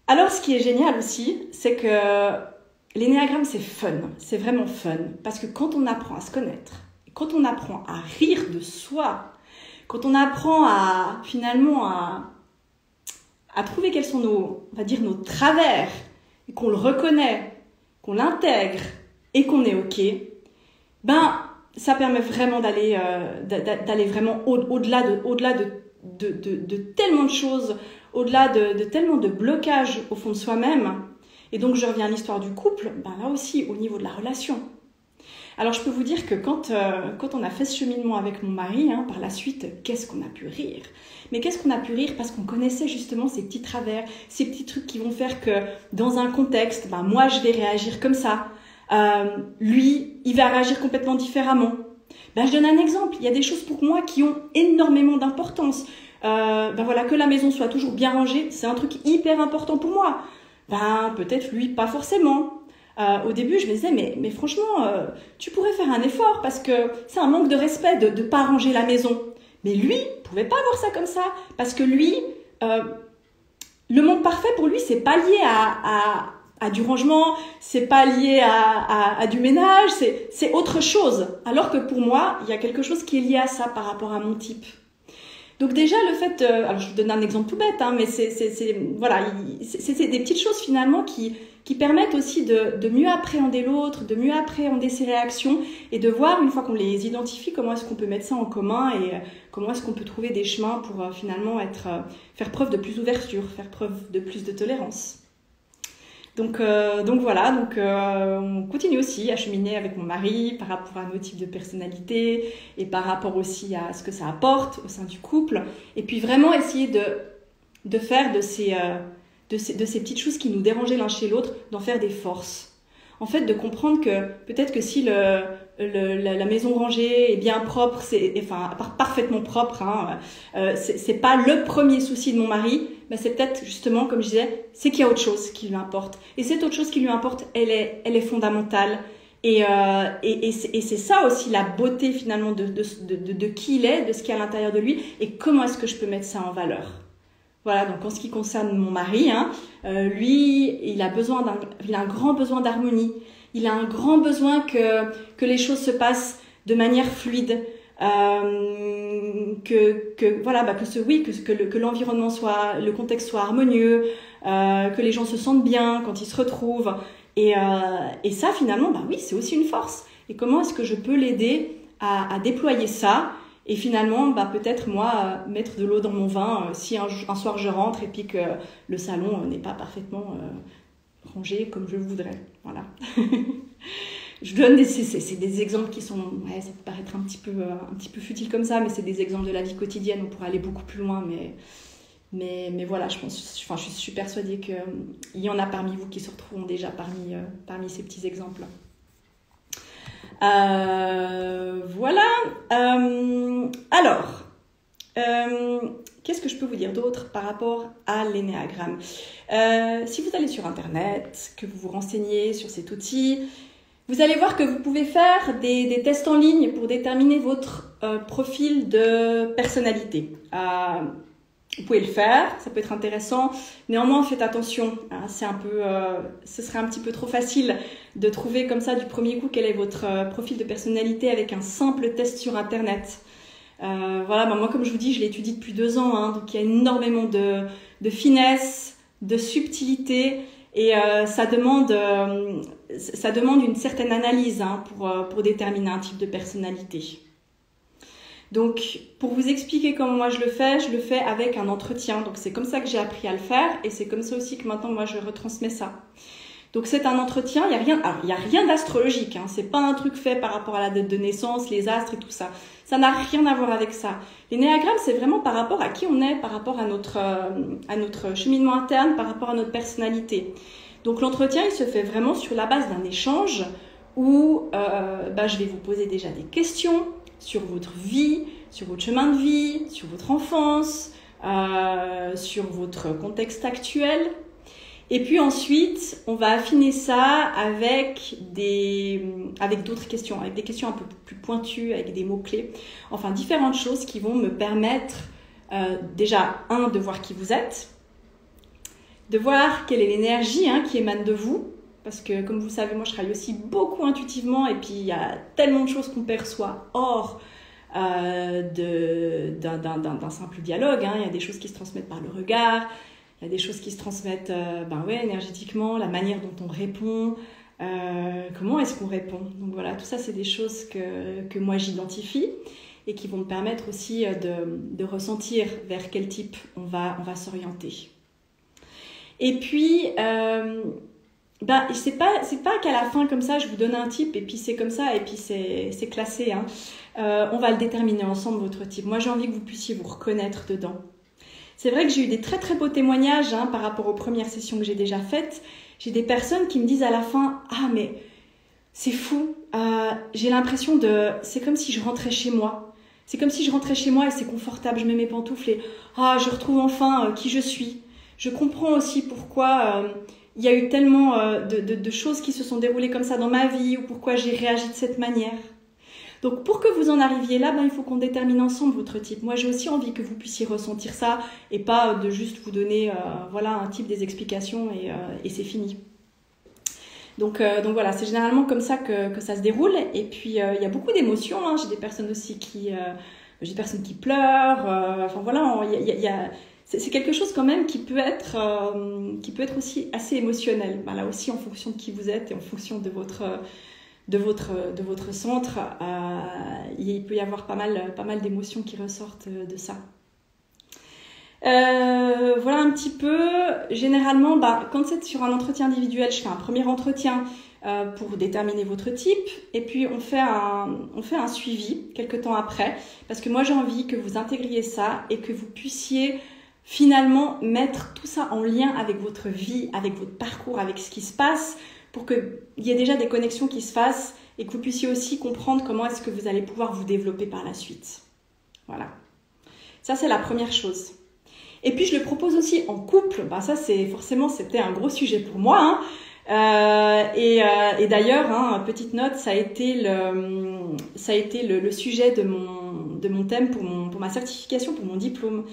Alors, ce qui est génial aussi, c'est que l'énéagramme, c'est fun, c'est vraiment fun, parce que quand on apprend à se connaître, quand on apprend à rire de soi, quand on apprend à trouver quels sont nos travers, et qu'on le reconnaît, qu'on l'intègre et qu'on est OK, ça permet vraiment d'aller vraiment au-delà de tellement de choses, au-delà de tellement de blocages au fond de soi-même. Et donc, je reviens à l'histoire du couple, là aussi, au niveau de la relation. Alors, je peux vous dire que quand on a fait ce cheminement avec mon mari, par la suite, qu'est-ce qu'on a pu rire? Mais qu'est-ce qu'on a pu rire? Parce qu'on connaissait justement ces petits travers, ces petits trucs qui vont faire que dans un contexte, moi, je vais réagir comme ça. Lui, il va réagir complètement différemment. Je donne un exemple. Il y a des choses pour moi qui ont énormément d'importance. Que la maison soit toujours bien rangée, c'est un truc hyper important pour moi. Peut-être lui, pas forcément. Au début, je me disais, mais franchement, tu pourrais faire un effort parce que c'est un manque de respect de ne pas ranger la maison. Mais lui, il pouvait pas voir ça comme ça parce que lui, le monde parfait pour lui, c'est pas lié à du rangement, c'est pas lié à du ménage, c'est autre chose. Alors que pour moi, il y a quelque chose qui est lié à ça par rapport à mon type. Donc déjà le fait, alors je vous donne un exemple tout bête, mais c'est des petites choses finalement qui permettent aussi de mieux appréhender l'autre, de mieux appréhender ses réactions et de voir une fois qu'on les identifie comment est-ce qu'on peut mettre ça en commun et comment est-ce qu'on peut trouver des chemins pour finalement faire preuve de plus d'ouverture, faire preuve de plus de tolérance. Donc on continue aussi à cheminer avec mon mari par rapport à nos types de personnalité et par rapport aussi à ce que ça apporte au sein du couple. Et puis vraiment essayer de faire de ces petites choses qui nous dérangeaient l'un chez l'autre, d'en faire des forces. En fait, de comprendre que peut-être que si la maison rangée est bien propre, parfaitement propre, c'est pas le premier souci de mon mari, c'est peut-être justement, comme je disais, c'est qu'il y a autre chose qui lui importe. Et cette autre chose qui lui importe, elle est fondamentale. Et c'est ça aussi la beauté finalement de qui il est, de ce qu'il y a à l'intérieur de lui, et comment est-ce que je peux mettre ça en valeur. Voilà, donc en ce qui concerne mon mari, lui, il a un grand besoin d'harmonie. Il a un grand besoin que les choses se passent de manière fluide, que l'environnement le contexte soit harmonieux, que les gens se sentent bien quand ils se retrouvent. Et ça, finalement, oui, c'est aussi une force. Et comment est-ce que je peux l'aider à déployer ça? Et finalement, peut-être moi, mettre de l'eau dans mon vin si un soir je rentre et puis que le salon n'est pas parfaitement rangé comme je le voudrais. Voilà. Je donne c'est des exemples qui sont, ça peut paraître un petit peu futile comme ça, mais c'est des exemples de la vie quotidienne. On pourrait aller beaucoup plus loin, mais voilà, je suis persuadée qu'il y en a parmi vous qui se retrouvent déjà parmi ces petits exemples. Voilà. Alors, qu'est-ce que je peux vous dire d'autre par rapport à l'énéagramme? Si vous allez sur Internet, que vous vous renseignez sur cet outil, vous allez voir que vous pouvez faire des tests en ligne pour déterminer votre profil de personnalité. Vous pouvez le faire, ça peut être intéressant. Néanmoins, faites attention. Ce serait un petit peu trop facile de trouver comme ça du premier coup quel est votre profil de personnalité avec un simple test sur Internet. Moi, comme je vous dis, je l'étudie depuis 2 ans, donc il y a énormément de finesse, de subtilité, et ça demande une certaine analyse pour déterminer un type de personnalité. Donc, pour vous expliquer comment moi je le fais avec un entretien. Donc, c'est comme ça que j'ai appris à le faire et c'est comme ça aussi que maintenant, moi, je retransmets ça. Donc, c'est un entretien. Il y a rien d'astrologique. C'est pas un truc fait par rapport à la date de naissance, les astres et tout ça. Ça n'a rien à voir avec ça. L'énéagramme, c'est vraiment par rapport à qui on est, par rapport à notre cheminement interne, par rapport à notre personnalité. Donc, l'entretien, il se fait vraiment sur la base d'un échange où je vais vous poser déjà des questions sur votre vie, sur votre chemin de vie, sur votre enfance, sur votre contexte actuel. Et puis ensuite, on va affiner ça avec d'autres questions, avec des questions un peu plus pointues, avec des mots-clés. Enfin, différentes choses qui vont me permettre déjà, de voir qui vous êtes, de voir quelle est l'énergie qui émane de vous. Parce que, comme vous le savez, moi, je travaille aussi beaucoup intuitivement et puis il y a tellement de choses qu'on perçoit hors d'un simple dialogue. Il y a des choses qui se transmettent par le regard, il y a des choses qui se transmettent énergétiquement, la manière dont on répond, Comment est-ce qu'on répond? Donc voilà, tout ça, c'est des choses que moi j'identifie et qui vont me permettre aussi de ressentir vers quel type on va s'orienter. Et puis, c'est pas qu'à la fin, comme ça, je vous donne un type et puis c'est comme ça et puis c'est classé. Hein. On va le déterminer ensemble, votre type. Moi, j'ai envie que vous puissiez vous reconnaître dedans. C'est vrai que j'ai eu des très très beaux témoignages par rapport aux premières sessions que j'ai déjà faites. J'ai des personnes qui me disent à la fin « Ah, mais c'est fou, j'ai l'impression c'est comme si je rentrais chez moi. C'est comme si je rentrais chez moi et c'est confortable, je mets mes pantoufles et je retrouve enfin qui je suis. Je comprends aussi pourquoi il y a eu tellement de choses qui se sont déroulées comme ça dans ma vie ou pourquoi j'ai réagi de cette manière. » Donc pour que vous en arriviez là, il faut qu'on détermine ensemble votre type. Moi j'ai aussi envie que vous puissiez ressentir ça et pas de juste vous donner un type, des explications et c'est fini. Donc voilà, c'est généralement comme ça que ça se déroule. Et puis il y a beaucoup d'émotions. Hein. J'ai des personnes aussi j'ai des personnes qui pleurent. C'est quelque chose quand même qui peut être aussi assez émotionnel. Là aussi en fonction de qui vous êtes et en fonction de votre centre, il peut y avoir pas mal d'émotions qui ressortent de ça. Voilà un petit peu. Généralement, quand c'est sur un entretien individuel, je fais un premier entretien pour déterminer votre type et puis on fait un suivi quelques temps après parce que moi j'ai envie que vous intégriez ça et que vous puissiez finalement mettre tout ça en lien avec votre vie, avec votre parcours, avec ce qui se passe pour qu'il y ait déjà des connexions qui se fassent et que vous puissiez aussi comprendre comment est-ce que vous allez pouvoir vous développer par la suite. Voilà. Ça, c'est la première chose. Et puis, je le propose aussi en couple. Ça, c'était un gros sujet pour moi. Hein. Et d'ailleurs, petite note, ça a été le sujet de mon thème pour ma certification, pour mon diplôme.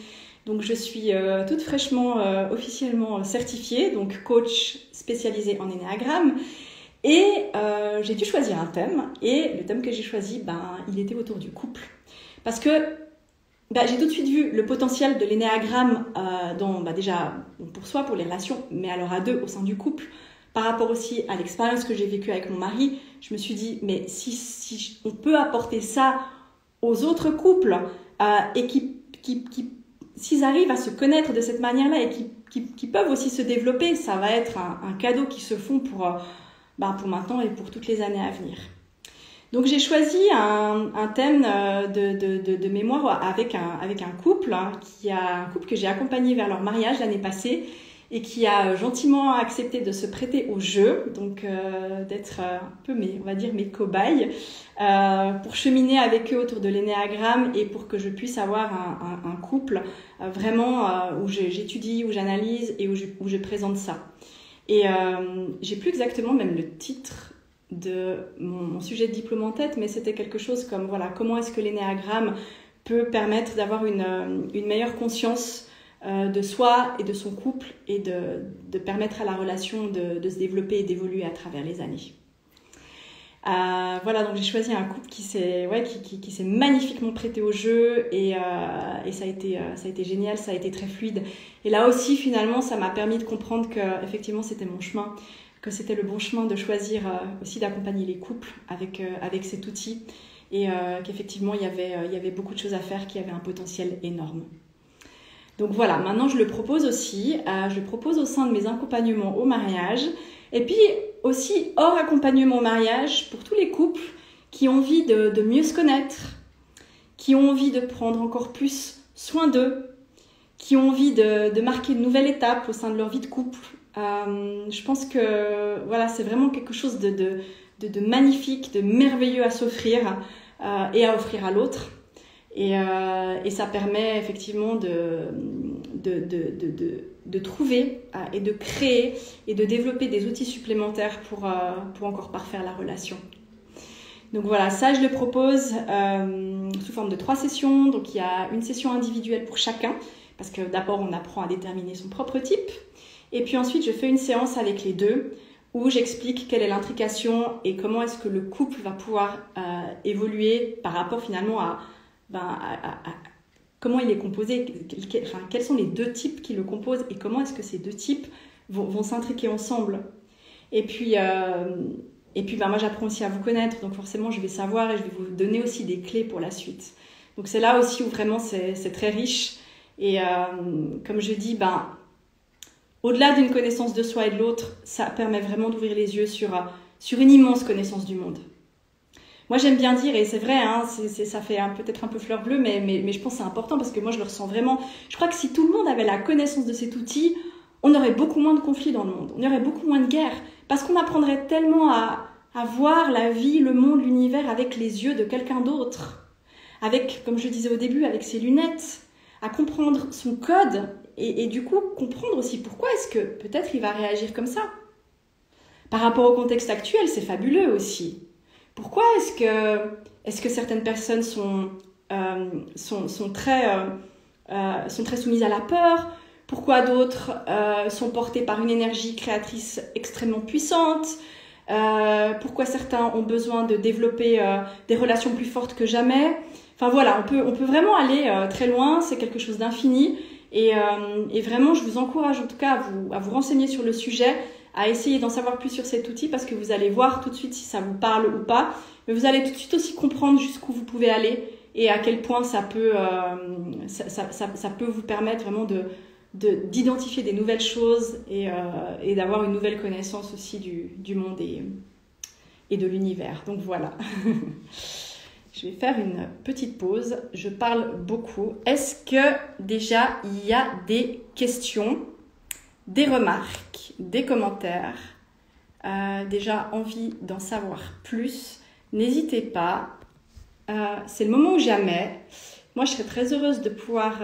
Donc, je suis toute fraîchement, officiellement certifiée, donc coach spécialisée en énéagramme. Et j'ai dû choisir un thème. Et le thème que j'ai choisi, il était autour du couple. Parce que j'ai tout de suite vu le potentiel de l'énéagramme déjà pour soi, pour les relations, mais alors à deux au sein du couple. Par rapport aussi à l'expérience que j'ai vécue avec mon mari, je me suis dit, mais si on peut apporter ça aux autres couples et s'ils arrivent à se connaître de cette manière-là et qui peuvent aussi se développer, ça va être un cadeau qui se font pour maintenant et pour toutes les années à venir. Donc j'ai choisi un thème de mémoire avec un couple, un couple que j'ai accompagné vers leur mariage l'année passée et qui a gentiment accepté de se prêter au jeu, donc d'être un peu mes cobayes, pour cheminer avec eux autour de l'énéagramme et pour que je puisse avoir un couple vraiment où j'étudie, où j'analyse et où je présente ça. Et j'ai plus exactement même le titre de mon sujet de diplôme en tête, mais c'était quelque chose comme comment est-ce que l'énéagramme peut permettre d'avoir une meilleure conscience de soi et de son couple et de permettre à la relation de se développer et d'évoluer à travers les années. Donc j'ai choisi un couple qui s'est magnifiquement prêté au jeu et ça a été génial, ça a été très fluide. Et là aussi finalement ça m'a permis de comprendre que effectivement c'était mon chemin, que c'était le bon chemin de choisir aussi d'accompagner les couples avec cet outil et qu'effectivement il y avait beaucoup de choses à faire qui avaient un potentiel énorme. Donc voilà, maintenant je le propose aussi, je le propose au sein de mes accompagnements au mariage et puis aussi hors accompagnement au mariage pour tous les couples qui ont envie de mieux se connaître, qui ont envie de prendre encore plus soin d'eux, qui ont envie de marquer une nouvelle étape au sein de leur vie de couple. Je pense que c'est vraiment quelque chose de magnifique, de merveilleux à s'offrir et à offrir à l'autre. Et ça permet effectivement de trouver et de créer et de développer des outils supplémentaires pour encore parfaire la relation. Donc voilà, ça je le propose sous forme de 3 sessions. Donc il y a une session individuelle pour chacun, parce que d'abord on apprend à déterminer son propre type. Et puis ensuite je fais une séance avec les deux où j'explique quelle est l'intrication et comment est-ce que le couple va pouvoir évoluer par rapport finalement à comment il est composé, quels sont les deux types qui le composent et comment est-ce que ces deux types vont s'intriquer ensemble. Et puis moi, j'apprends aussi à vous connaître. Donc forcément, je vais savoir et je vais vous donner aussi des clés pour la suite. Donc c'est là aussi où vraiment c'est très riche. Et comme je dis, au-delà d'une connaissance de soi et de l'autre, ça permet vraiment d'ouvrir les yeux sur une immense connaissance du monde. Moi, j'aime bien dire, et c'est vrai, hein, ça fait peut-être un peu fleur bleue, mais je pense que c'est important parce que moi, je le ressens vraiment. Je crois que si tout le monde avait la connaissance de cet outil, on aurait beaucoup moins de conflits dans le monde, on aurait beaucoup moins de guerres, parce qu'on apprendrait tellement à voir la vie, le monde, l'univers avec les yeux de quelqu'un d'autre, avec, comme je disais au début, avec ses lunettes, à comprendre son code, et du coup, comprendre aussi pourquoi est-ce que peut-être il va réagir comme ça. Par rapport au contexte actuel, c'est fabuleux aussi. Pourquoi est-ce que certaines personnes sont très soumises à la peur? Pourquoi d'autres sont portés par une énergie créatrice extrêmement puissante? Pourquoi certains ont besoin de développer des relations plus fortes que jamais? Enfin voilà, on peut vraiment aller très loin, c'est quelque chose d'infini. Et vraiment, je vous encourage en tout cas à vous renseigner sur le sujet, à essayer d'en savoir plus sur cet outil parce que vous allez voir tout de suite si ça vous parle ou pas. Mais vous allez tout de suite aussi comprendre jusqu'où vous pouvez aller et à quel point ça peut vous permettre vraiment d'identifier des nouvelles choses et d'avoir une nouvelle connaissance aussi du monde et de l'univers. Donc voilà. Je vais faire une petite pause. Je parle beaucoup. Est-ce que déjà il y a des questions, des remarques, des commentaires, déjà envie d'en savoir plus? N'hésitez pas. C'est le moment ou jamais. Moi, je serais très heureuse de pouvoir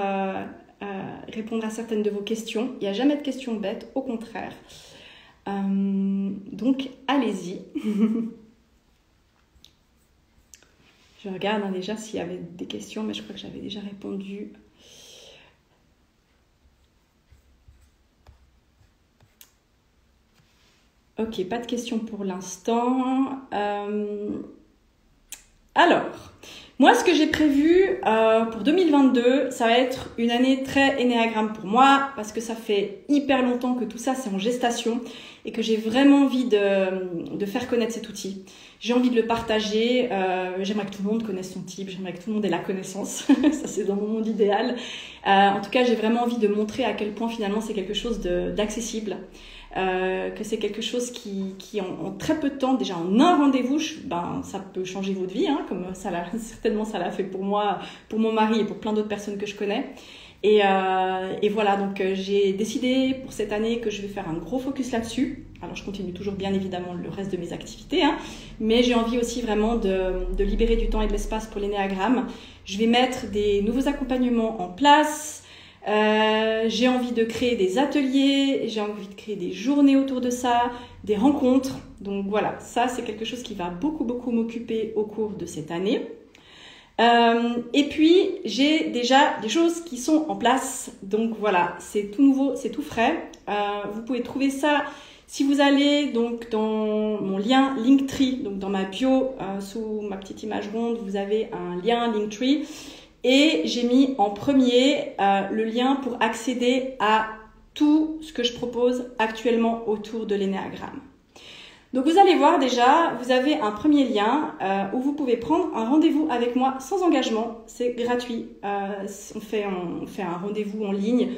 répondre à certaines de vos questions. Il n'y a jamais de questions bêtes, au contraire. Donc, allez-y. Je regarde déjà s'il y avait des questions, mais je crois que j'avais déjà répondu. Ok, pas de questions pour l'instant. Alors, moi, ce que j'ai prévu pour 2022, ça va être une année très énéagramme pour moi parce que ça fait hyper longtemps que tout ça, c'est en gestation et que j'ai vraiment envie de faire connaître cet outil. J'ai envie de le partager. J'aimerais que tout le monde connaisse son type. J'aimerais que tout le monde ait la connaissance. Ça, c'est dans mon monde idéal. En tout cas, j'ai vraiment envie de montrer à quel point finalement c'est quelque chose d'accessible. Que c'est quelque chose qui en très peu de temps, déjà en un rendez-vous, ça peut changer votre vie, hein, comme certainement ça l'a fait pour moi, pour mon mari et pour plein d'autres personnes que je connais. Et voilà, donc j'ai décidé pour cette année que je vais faire un gros focus là-dessus. Alors je continue toujours bien évidemment le reste de mes activités, hein, mais j'ai envie aussi vraiment de libérer du temps et de l'espace pour l'énéagramme. Je vais mettre des nouveaux accompagnements en place. J'ai envie de créer des ateliers, j'ai envie de créer des journées autour de ça, des rencontres. Donc voilà, ça c'est quelque chose qui va beaucoup m'occuper au cours de cette année. Et puis j'ai déjà des choses qui sont en place. Donc voilà, c'est tout nouveau, c'est tout frais. Vous pouvez trouver ça si vous allez donc dans mon lien Linktree, donc dans ma bio, sous ma petite image ronde, vous avez un lien Linktree. Et j'ai mis en premier le lien pour accéder à tout ce que je propose actuellement autour de l'énéagramme. Donc vous allez voir déjà, vous avez un premier lien où vous pouvez prendre un rendez-vous avec moi sans engagement. C'est gratuit. On fait un rendez-vous en ligne,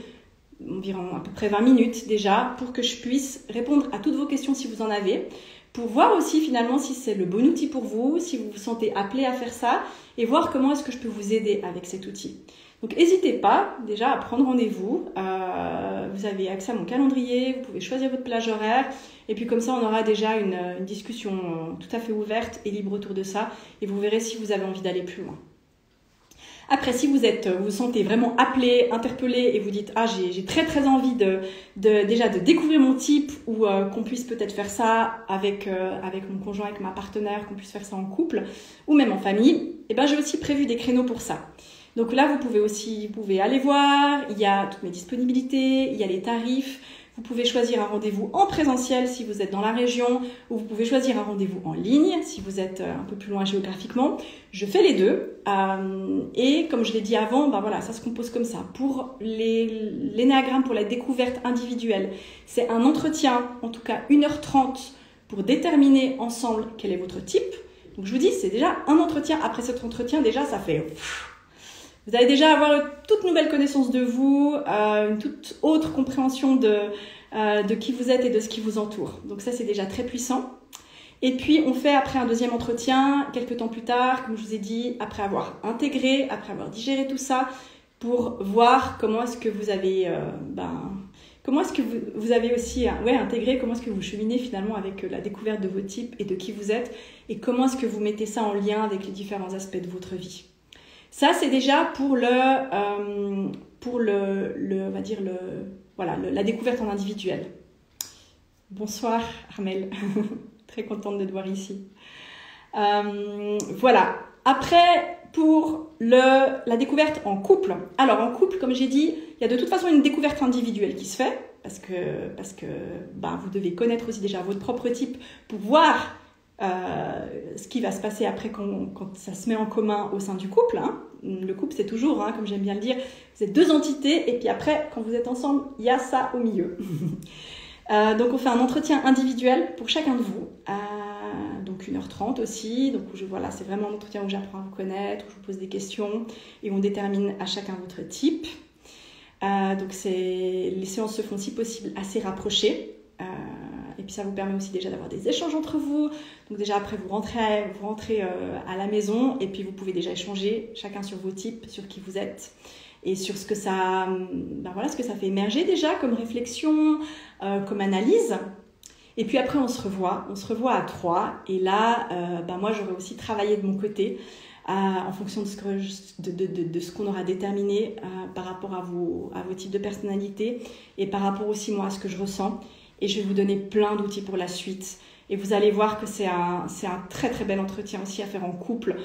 environ à peu près 20 minutes déjà, pour que je puisse répondre à toutes vos questions si vous en avez. Pour voir aussi finalement si c'est le bon outil pour vous, si vous vous sentez appelé à faire ça et voir comment est-ce que je peux vous aider avec cet outil. Donc n'hésitez pas déjà à prendre rendez-vous, vous avez accès à mon calendrier, vous pouvez choisir votre plage horaire et puis comme ça on aura déjà une discussion tout à fait ouverte et libre autour de ça et vous verrez si vous avez envie d'aller plus loin. Après, si vous vous sentez vraiment appelé, interpellé et vous dites « Ah, j'ai très envie déjà de découvrir mon type ou qu'on puisse peut-être faire ça avec mon conjoint, avec ma partenaire, qu'on puisse faire ça en couple ou même en famille, et ben j'ai aussi prévu des créneaux pour ça. Donc là, vous pouvez aller voir, il y a toutes mes disponibilités, il y a les tarifs. Vous pouvez choisir un rendez-vous en présentiel si vous êtes dans la région, ou vous pouvez choisir un rendez-vous en ligne si vous êtes un peu plus loin géographiquement. Je fais les deux. Et comme je l'ai dit avant, voilà, ça se compose comme ça. Pour l'énéagramme, pour la découverte individuelle, c'est un entretien, en tout cas 1h30, pour déterminer ensemble quel est votre type. Donc je vous dis, c'est déjà un entretien. Après cet entretien, déjà, ça fait... Vous allez déjà avoir une toute nouvelle connaissance de vous, une toute autre compréhension de qui vous êtes et de ce qui vous entoure. Donc ça, c'est déjà très puissant. Et puis, on fait après un deuxième entretien, quelques temps plus tard, comme je vous ai dit, après avoir intégré, après avoir digéré tout ça, pour voir comment est-ce que vous avez, comment est-ce que vous avez aussi intégré, comment est-ce que vous cheminez finalement avec la découverte de vos types et de qui vous êtes, et comment est-ce que vous mettez ça en lien avec les différents aspects de votre vie. Ça, c'est déjà pour la découverte en individuel. Bonsoir Armel, très contente de te voir ici. Voilà. Après, pour la découverte en couple. Alors en couple, comme j'ai dit, il y a de toute façon une découverte individuelle qui se fait parce que vous devez connaître aussi déjà votre propre type pour voir ce qui va se passer après quand ça se met en commun au sein du couple. Hein. Le couple, c'est toujours, comme j'aime bien le dire, vous êtes deux entités et puis après, quand vous êtes ensemble, il y a ça au milieu. Donc, on fait un entretien individuel pour chacun de vous. Donc, 1h30 aussi. Donc, voilà, c'est vraiment un entretien où j'apprends à vous connaître, où je vous pose des questions et on détermine à chacun votre type. Donc, les séances se font si possible assez rapprochées. Et puis ça vous permet aussi déjà d'avoir des échanges entre vous. Donc déjà après vous rentrez à la maison et puis vous pouvez déjà échanger chacun sur vos types, sur qui vous êtes et sur ce que ça, ce que ça fait émerger déjà comme réflexion, comme analyse. Et puis après on se revoit à 3 et là moi j'aurais aussi travaillé de mon côté en fonction de ce qu'on aura déterminé par rapport à vos types de personnalité et par rapport aussi moi à ce que je ressens. Et je vais vous donner plein d'outils pour la suite. Et vous allez voir que c'est un très très bel entretien aussi à faire en couple.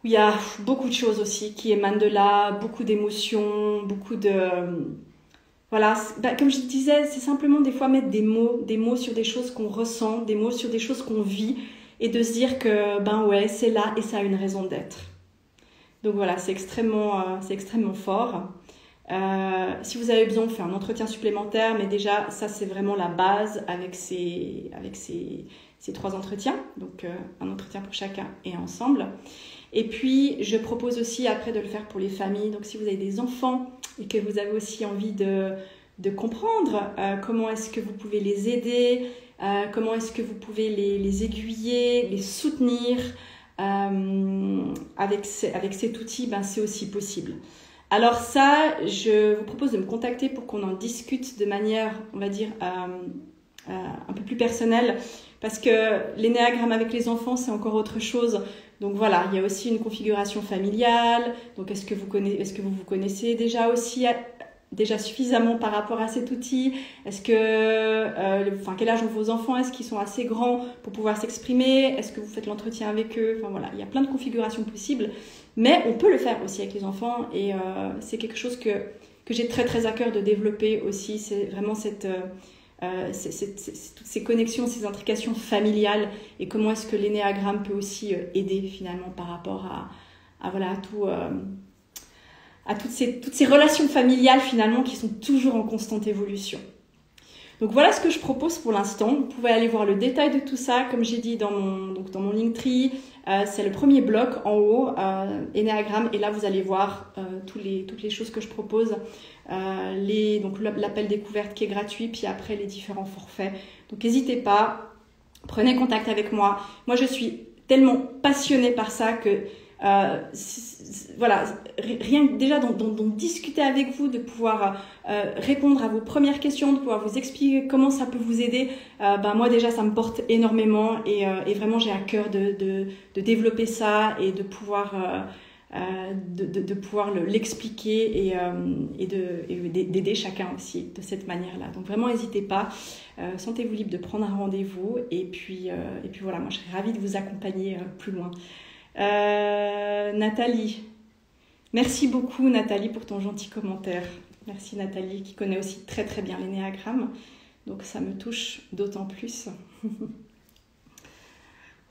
Où il y a beaucoup de choses aussi qui émanent de là, beaucoup d'émotions, beaucoup de... Voilà, comme je disais, c'est simplement des fois mettre des mots sur des choses qu'on ressent, des mots sur des choses qu'on vit, et de se dire que, c'est là et ça a une raison d'être. Donc voilà, c'est extrêmement fort. Si vous avez besoin, on fait un entretien supplémentaire, mais déjà ça c'est vraiment la base avec ces 3 entretiens, donc un entretien pour chacun et ensemble. Et puis je propose aussi après de le faire pour les familles, donc si vous avez des enfants et que vous avez aussi envie de comprendre comment est-ce que vous pouvez les aider, comment est-ce que vous pouvez les aiguiller, les soutenir avec cet outil, c'est aussi possible. Alors ça, je vous propose de me contacter pour qu'on en discute de manière, on va dire, un peu plus personnelle, parce que l'énéagramme avec les enfants, c'est encore autre chose. Donc voilà, il y a aussi une configuration familiale. Donc est-ce que vous vous connaissez déjà aussi déjà suffisamment par rapport à cet outil? Est-ce que, quel âge ont vos enfants? Est-ce qu'ils sont assez grands pour pouvoir s'exprimer? Est-ce que vous faites l'entretien avec eux? Enfin voilà, il y a plein de configurations possibles. Mais on peut le faire aussi avec les enfants et c'est quelque chose que j'ai très très à cœur de développer aussi. C'est vraiment toutes ces connexions, ces intrications familiales et comment est-ce que l'énéagramme peut aussi aider finalement par rapport à toutes ces relations familiales finalement qui sont toujours en constante évolution. Donc voilà ce que je propose pour l'instant. Vous pouvez aller voir le détail de tout ça, comme j'ai dit dans mon Linktree. C'est le premier bloc en haut, Énéagramme, et là vous allez voir toutes les choses que je propose, donc l'appel découverte qui est gratuit, puis après les différents forfaits. Donc n'hésitez pas, prenez contact avec moi. Moi je suis tellement passionnée par ça que rien que déjà d'en discuter avec vous, de pouvoir répondre à vos premières questions, de pouvoir vous expliquer comment ça peut vous aider, moi déjà ça me porte énormément et vraiment j'ai à cœur de développer ça et de pouvoir l'expliquer et d'aider chacun aussi de cette manière-là. Donc vraiment n'hésitez pas, sentez-vous libre de prendre un rendez-vous et puis voilà, moi je serais ravie de vous accompagner plus loin. Nathalie, merci beaucoup Nathalie pour ton gentil commentaire. Merci Nathalie, qui connaît aussi très très bien l'énéagramme. Donc ça me touche d'autant plus.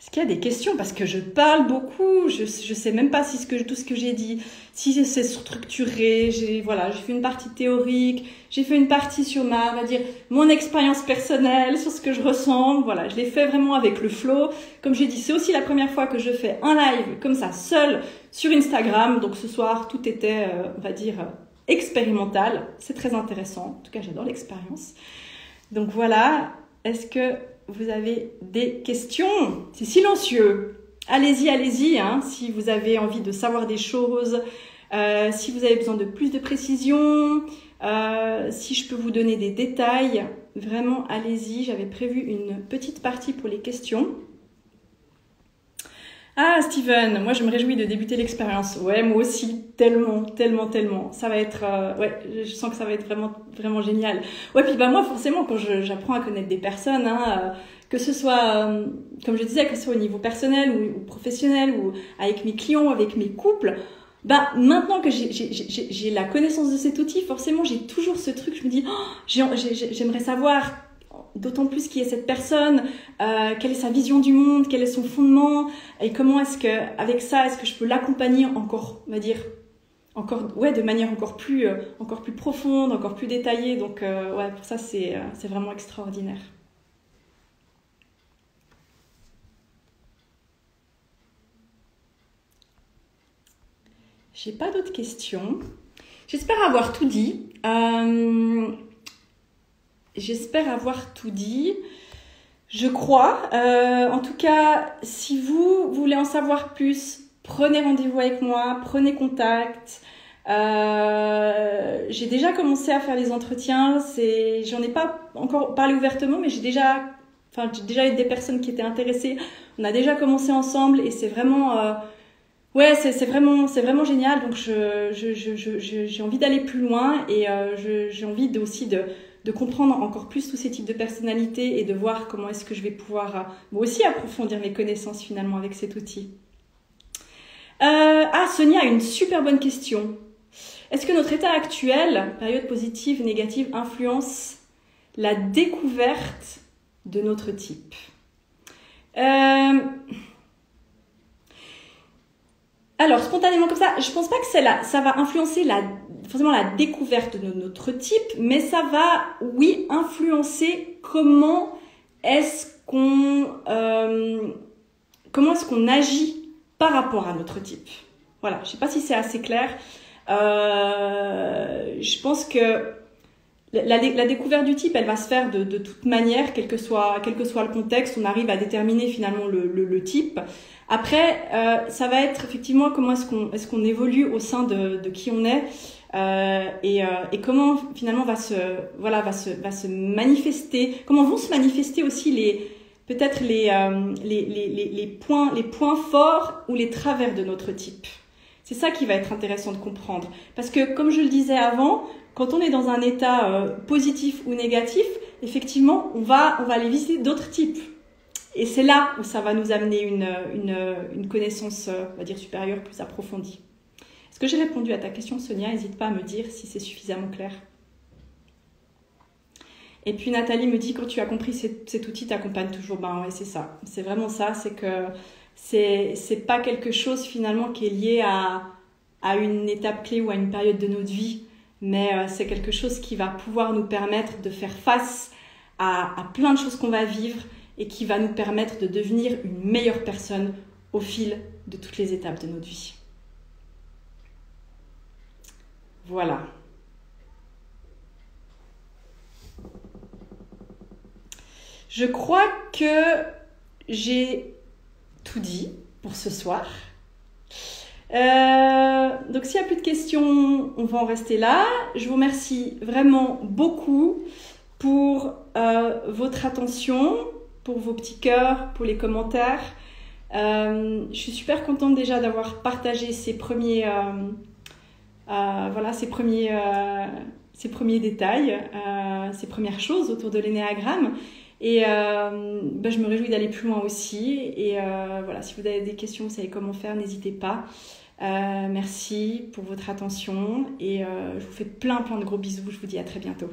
Est-ce qu'il y a des questions? Parce que je parle beaucoup, je sais même pas si tout ce que j'ai dit, si c'est structuré. J'ai fait une partie théorique, j'ai fait une partie sur mon expérience personnelle, sur ce que je ressens. Voilà, je l'ai fait vraiment avec le flow. Comme j'ai dit, c'est aussi la première fois que je fais un live comme ça, seul sur Instagram. Donc ce soir, tout était, expérimental. C'est très intéressant. En tout cas, j'adore l'expérience. Donc voilà, est-ce que vous avez des questions? C'est silencieux. Allez-y, hein, si vous avez envie de savoir des choses, si vous avez besoin de plus de précision, si je peux vous donner des détails, vraiment allez-y. J'avais prévu une petite partie pour les questions. Ah, Steven, moi je me réjouis de débuter l'expérience. Ouais, moi aussi, tellement. Ça va être, je sens que ça va être vraiment, vraiment génial. Ouais, puis moi forcément, quand j'apprends à connaître des personnes, que ce soit, comme je disais, que ce soit au niveau personnel ou professionnel, ou avec mes clients, avec mes couples, maintenant que j'ai la connaissance de cet outil, forcément j'ai toujours ce truc, je me dis, j'aimerais savoir d'autant plus qui est cette personne, quelle est sa vision du monde, quel est son fondement, et comment est-ce que, avec ça, est-ce que je peux l'accompagner encore, on va dire, de manière encore plus profonde, encore plus détaillée. Donc, pour ça, c'est vraiment extraordinaire. J'ai pas d'autres questions. J'espère avoir tout dit. Je crois. En tout cas, si vous voulez en savoir plus, prenez rendez-vous avec moi, prenez contact. J'ai déjà commencé à faire les entretiens. J'en ai pas encore parlé ouvertement, mais j'ai déjà eu des personnes qui étaient intéressées. On a déjà commencé ensemble et c'est vraiment... c'est vraiment génial. Donc j'ai envie d'aller plus loin et j'ai envie aussi de comprendre encore plus tous ces types de personnalités et de voir comment est-ce que je vais pouvoir moi aussi approfondir mes connaissances finalement avec cet outil. Sonia a une super bonne question. Est-ce que notre état actuel, période positive, négative, influence la découverte de notre type? Alors, spontanément comme ça, je pense pas que ça va influencer forcément la découverte de notre type, mais ça va, oui, influencer comment est-ce qu'on agit par rapport à notre type. Voilà, je sais pas si c'est assez clair. Je pense que la découverte du type, elle va se faire de toute manière, quel que soit le contexte, on arrive à déterminer finalement le type. Après, ça va être effectivement comment est-ce qu'on évolue au sein de qui on est et comment finalement va se manifester, comment vont se manifester aussi peut-être les points forts ou les travers de notre type. C'est ça qui va être intéressant de comprendre. Parce que, comme je le disais avant, quand on est dans un état positif ou négatif, effectivement, on va aller visiter d'autres types. Et c'est là où ça va nous amener une connaissance, on va dire, supérieure, plus approfondie. Est-ce que j'ai répondu à ta question, Sonia? N'hésite pas à me dire si c'est suffisamment clair. Et puis Nathalie me dit, quand tu as compris cet outil t'accompagne toujours. Ouais, c'est ça. C'est vraiment ça. C'est que c'est pas quelque chose finalement qui est lié à une étape clé ou à une période de notre vie, mais c'est quelque chose qui va pouvoir nous permettre de faire face à plein de choses qu'on va vivre et qui va nous permettre de devenir une meilleure personne au fil de toutes les étapes de notre vie. Voilà. Je crois que j'ai tout dit pour ce soir. Donc s'il n'y a plus de questions, on va en rester là. Je vous remercie vraiment beaucoup pour votre attention, pour vos petits cœurs, pour les commentaires. Je suis super contente déjà d'avoir partagé ces premiers détails, ces premières choses autour de l'énéagramme. Et je me réjouis d'aller plus loin aussi. Et si vous avez des questions, vous savez comment faire, n'hésitez pas. Merci pour votre attention et je vous fais plein de gros bisous. Je vous dis à très bientôt.